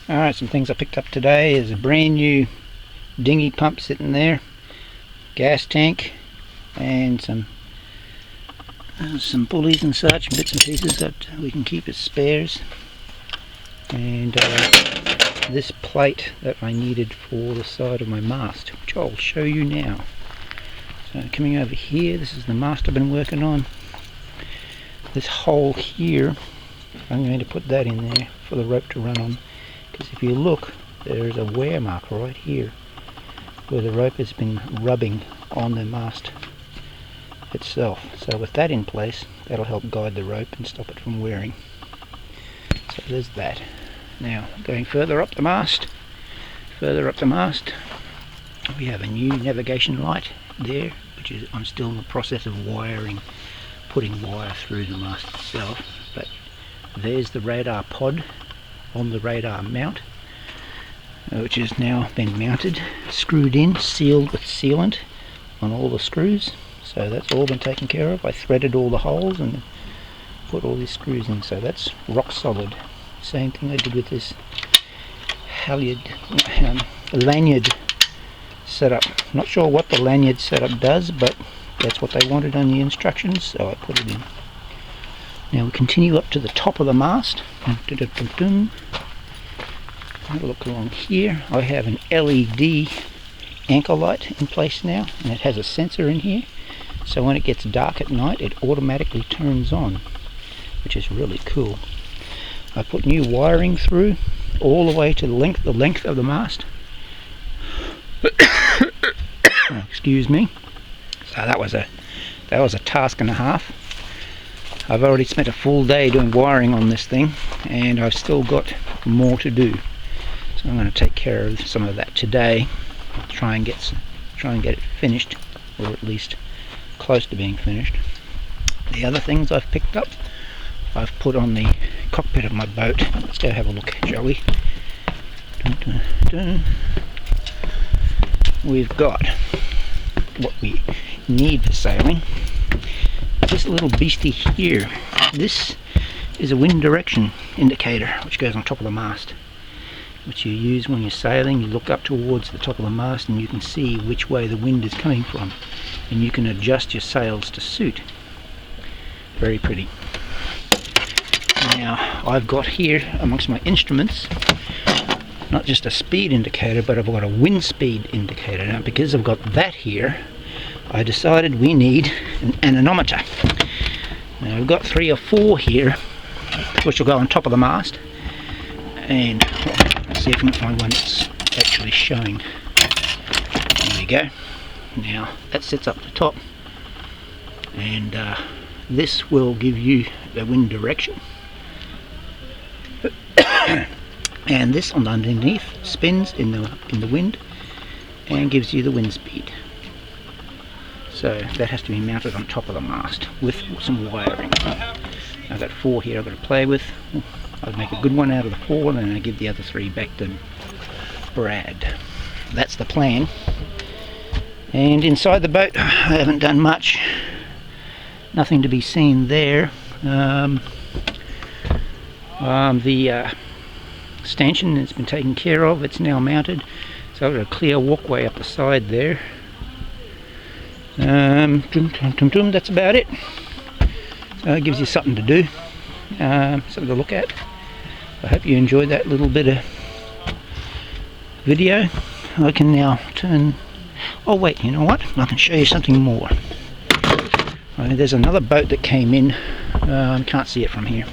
Alright, some things I picked up today is a brand new dinghy pump sitting there, gas tank, and some pulleys and such, bits and pieces that we can keep as spares, and this plate that I needed for the side of my mast, which I'll show you now. So coming over here, this is the mast I've been working on. This hole here, I'm going to put that in there for the rope to run on, because if you look, there's a wear mark right here where the rope has been rubbing on the mast itself. So with that in place, that'll help guide the rope and stop it from wearing. So there's that. Now going further up the mast, we have a new navigation light there, which is, I'm still in the process of wiring, putting wire through the mast itself. But there's the radar pod on the radar mount, which has now been mounted, screwed in, sealed with sealant on all the screws. So that's all been taken care of. I threaded all the holes and put all these screws in, so that's rock solid. Same thing I did with this lanyard setup. Not sure what the lanyard setup does, but that's what they wanted on the instructions, so I put it in. Now we continue up to the top of the mast. Have a look along here. I have an LED anchor light in place now, and it has a sensor in here, so when it gets dark at night it automatically turns on, which is really cool. I put new wiring through all the way to the length of the mast. Excuse me. So that was a task and a half. I've already spent a full day doing wiring on this thing, and I've still got more to do. So I'm going to take care of some of that today. Try and get it finished, or at least close to being finished. The other things I've picked up, I've put on the cockpit of my boat. Let's go have a look, shall we? We've got what we need for sailing. This little beastie here, this is a wind direction indicator which goes on top of the mast, which you use when you're sailing. You look up towards the top of the mast and you can see which way the wind is coming from, and you can adjust your sails to suit. Very pretty. Now I've got here amongst my instruments not just a speed indicator, but I've got a wind speed indicator. Now because I've got that here, I decided we need an anemometer. Now I've got 3 or 4 here which will go on top of the mast, and let's see if we can find one that's actually showing. There we go. Now that sits up the top, and this will give you the wind direction. And this on underneath spins in the wind and gives you the wind speed. So that has to be mounted on top of the mast with some wiring. I've got 4 here I've got to play with. I'll make a good one out of the 4, and then I give the other 3 back to Brad. That's the plan. And inside the boat, I haven't done much. Nothing to be seen there. The stanchion has been taken care of. It's now mounted, so I've got a clear walkway up the side there. That's about it. So it gives you something to do, something to look at. I hope you enjoyed that little bit of video. I can now turn... Oh wait, you know what? I can show you something more. There's another boat that came in. Can't see it from here.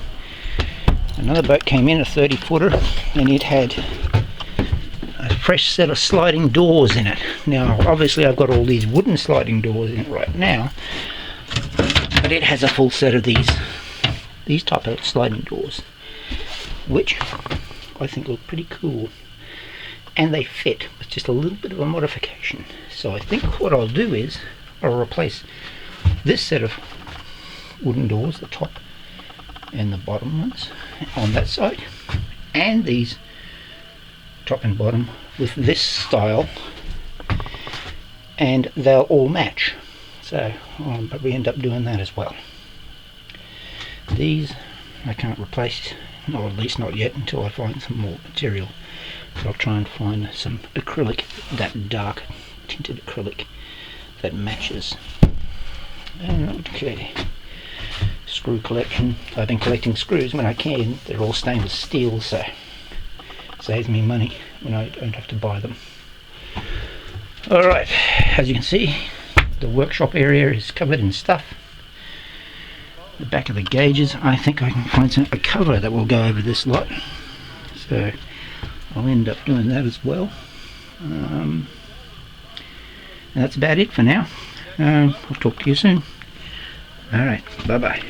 Another boat came in, a 30-footer, and it had a fresh set of sliding doors in it. Now obviously I've got all these wooden sliding doors in it right now, but it has a full set of these type of sliding doors, which I think look pretty cool, and they fit with just a little bit of a modification. So I think what I'll do is I'll replace this set of wooden doors, the top and the bottom ones on that side, and these top and bottom with this style, and they'll all match. So but we end up doing that as well. These I can't replace or at least not yet until I find some more material. So I'll try and find some acrylic, that dark tinted acrylic that matches. Okay, screw collection. I've been collecting screws when I can. They're all stainless steel, so it saves me money when I don't have to buy them. Alright, as you can see, the workshop area is covered in stuff. The back of the gauges, I think I can find a cover that will go over this lot, so I'll end up doing that as well. And that's about it for now. I'll talk to you soon. Alright, bye bye.